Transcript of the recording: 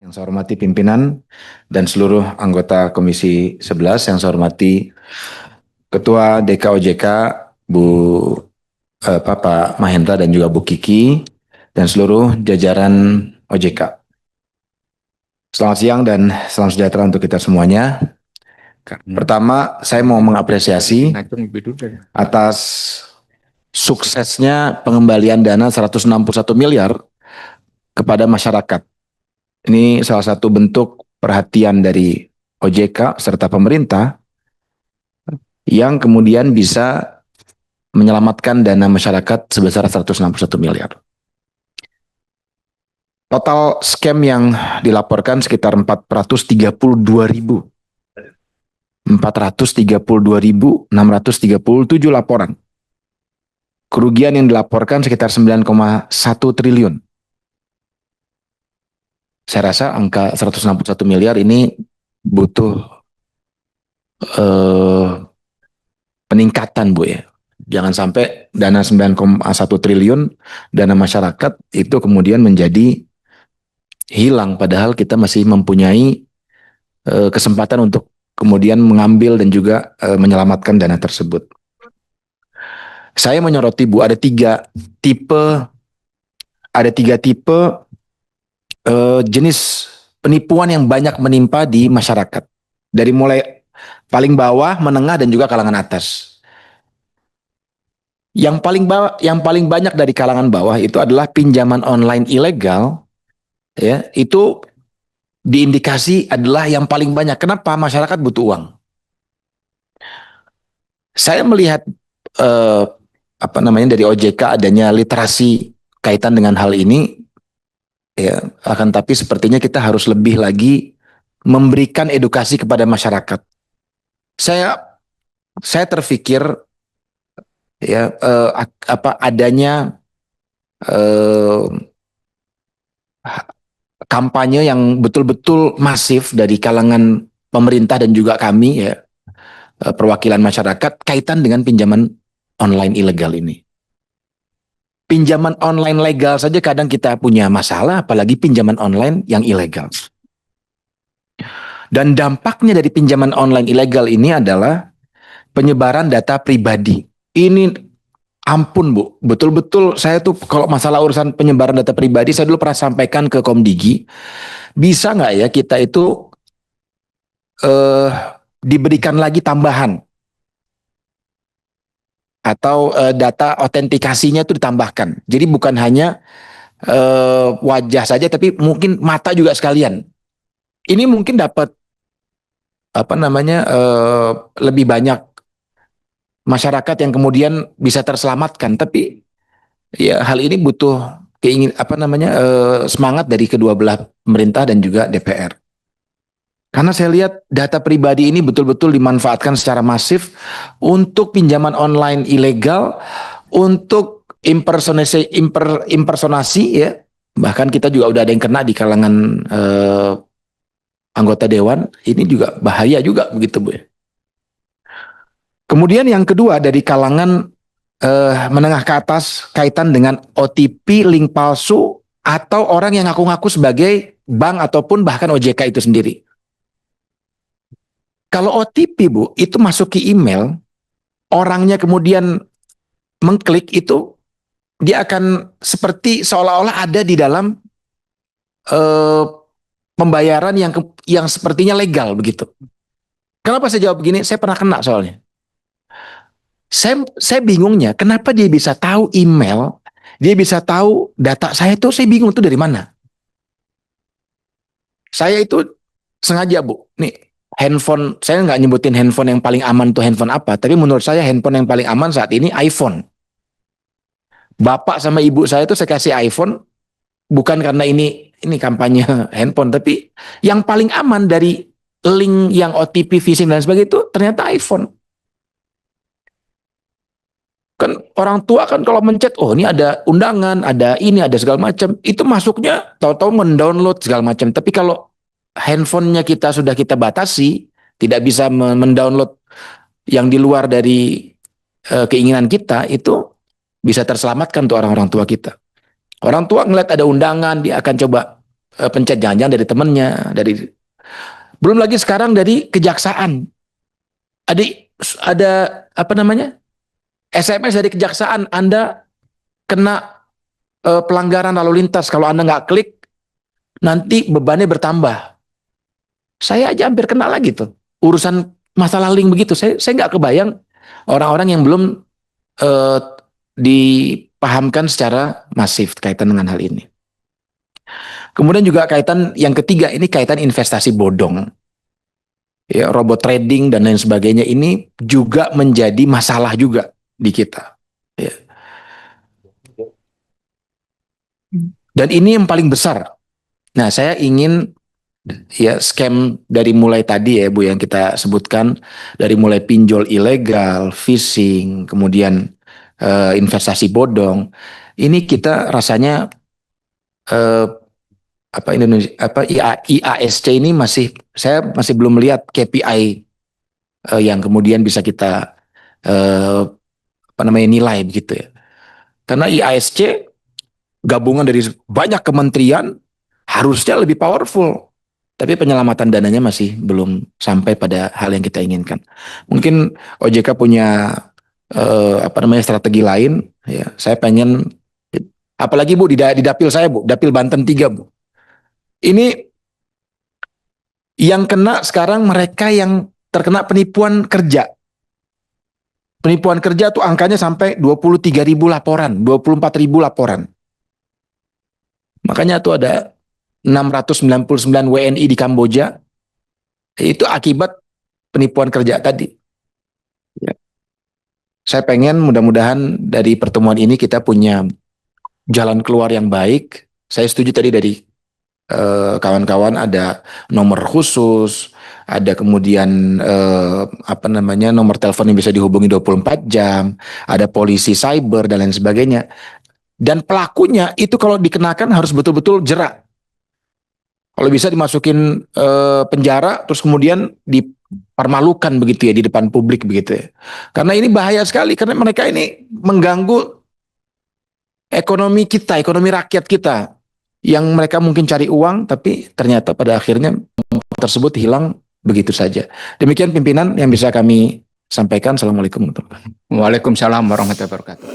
Yang saya hormati pimpinan dan seluruh anggota Komisi 11, yang saya hormati Ketua DKOJK Bu Pak Mahendra dan juga Bu Kiki dan seluruh jajaran OJK. Selamat siang dan salam sejahtera untuk kita semuanya. Pertama, saya mau mengapresiasi atas suksesnya pengembalian dana 161 miliar kepada masyarakat. Ini salah satu bentuk perhatian dari OJK serta pemerintah yang kemudian bisa menyelamatkan dana masyarakat sebesar 161 miliar. Total scam yang dilaporkan sekitar 432.637 laporan. Kerugian yang dilaporkan sekitar 9,1 triliun. Saya rasa angka 161 miliar ini butuh peningkatan, Bu ya. Jangan sampai dana 9,1 triliun dana masyarakat itu kemudian menjadi hilang padahal kita masih mempunyai kesempatan untuk kemudian mengambil dan juga menyelamatkan dana tersebut. Saya menyoroti, Bu, ada tiga tipe jenis penipuan yang banyak menimpa di masyarakat. Dari mulai paling bawah, menengah, dan juga kalangan atas. Yang paling banyak dari kalangan bawah itu adalah pinjaman online ilegal, ya, itu diindikasi adalah yang paling banyak. Kenapa? Masyarakat butuh uang. Saya melihat dari OJK adanya literasi kaitan dengan hal ini, ya, akan tapi sepertinya kita harus lebih lagi memberikan edukasi kepada masyarakat. Saya terpikir, ya, adanya kampanye yang betul-betul masif dari kalangan pemerintah dan juga kami, ya, perwakilan masyarakat kaitan dengan pinjaman online ilegal ini. Pinjaman online legal saja kadang kita punya masalah, apalagi pinjaman online yang ilegal. Dan dampaknya dari pinjaman online ilegal ini adalah penyebaran data pribadi. Ini ampun, Bu, betul-betul saya tuh kalau masalah urusan penyebaran data pribadi, saya dulu pernah sampaikan ke Komdigi, bisa nggak ya kita itu diberikan lagi tambahan atau data autentikasinya itu ditambahkan. Jadi bukan hanya wajah saja, tapi mungkin mata juga sekalian. Ini mungkin dapat lebih banyak masyarakat yang kemudian bisa terselamatkan. Tapi ya hal ini butuh semangat dari kedua belah pemerintah dan juga DPR. Karena saya lihat data pribadi ini betul-betul dimanfaatkan secara masif untuk pinjaman online ilegal, untuk impersonasi, ya. Bahkan kita juga udah ada yang kena di kalangan anggota dewan. Ini juga bahaya juga begitu, Bu. Kemudian yang kedua dari kalangan menengah ke atas kaitan dengan OTP, link palsu, atau orang yang ngaku-ngaku sebagai bank ataupun bahkan OJK itu sendiri. Kalau OTP, Bu, itu masuk ke email, orangnya kemudian mengklik itu, dia akan seperti seolah-olah ada di dalam pembayaran yang sepertinya legal begitu. Kenapa saya jawab begini? Saya pernah kena soalnya. Saya bingungnya, kenapa dia bisa tahu email, dia bisa tahu data saya itu, saya bingung itu dari mana. Saya itu sengaja, Bu, nih handphone, saya nggak nyebutin handphone yang paling aman tuh handphone apa, tapi menurut saya handphone yang paling aman saat ini iPhone. Bapak sama ibu saya tuh saya kasih iPhone, bukan karena ini kampanye handphone, tapi yang paling aman dari link yang OTP, phishing dan sebagainya itu ternyata iPhone. Kan orang tua kan kalau mencet, oh ini ada undangan, ada ini, ada segala macam, itu masuknya tahu-tahu mendownload segala macam. Tapi kalau handphonenya sudah kita batasi, tidak bisa mendownload yang di luar dari keinginan kita, itu bisa terselamatkan tuh orang-orang tua kita. Orang tua ngeliat ada undangan, dia akan coba pencet, jangan-jangan dari temennya, belum lagi sekarang dari kejaksaan. Ada apa namanya? SMS dari kejaksaan, Anda kena pelanggaran lalu lintas. Kalau Anda nggak klik, nanti bebannya bertambah. Saya aja hampir kena lagi tuh. Urusan masalah link begitu. Saya nggak kebayang orang-orang yang belum dipahamkan secara masif kaitan dengan hal ini. Kemudian juga kaitan yang ketiga, ini kaitan investasi bodong. Ya, robot trading dan lain sebagainya ini juga menjadi masalah juga di kita. Ya. Dan ini yang paling besar. Nah, saya ingin ya scam dari mulai tadi ya Bu yang kita sebutkan, dari mulai pinjol ilegal, phishing, kemudian investasi bodong. Ini kita rasanya IASC ini saya masih belum melihat KPI yang kemudian bisa kita nilai begitu ya. Karena IASC gabungan dari banyak kementerian harusnya lebih powerful, tapi penyelamatan dananya masih belum sampai pada hal yang kita inginkan. Mungkin OJK punya strategi lain. Ya, saya pengen, apalagi Bu di dapil saya Bu, dapil Banten 3 Bu. Ini yang kena sekarang mereka yang terkena penipuan kerja. Penipuan kerja tuh angkanya sampai 23.000 laporan, 24.000 laporan. Makanya tuh ada 699 WNI di Kamboja. Itu akibat penipuan kerja tadi. Ya. Saya pengen mudah-mudahan dari pertemuan ini kita punya jalan keluar yang baik. Saya setuju tadi dari kawan-kawan ada nomor khusus, ada kemudian nomor telepon yang bisa dihubungi 24 jam, ada polisi cyber dan lain sebagainya. Dan pelakunya itu kalau dikenakan harus betul-betul jerak. Kalau bisa dimasukin penjara terus kemudian dipermalukan begitu ya di depan publik begitu ya. Karena ini bahaya sekali karena mereka ini mengganggu ekonomi kita, ekonomi rakyat kita. Yang mereka mungkin cari uang, tapi ternyata pada akhirnya tersebut hilang begitu saja. Demikian pimpinan yang bisa kami sampaikan. Assalamualaikum warahmatullahi wabarakatuh. Waalaikumsalam warahmatullahi wabarakatuh.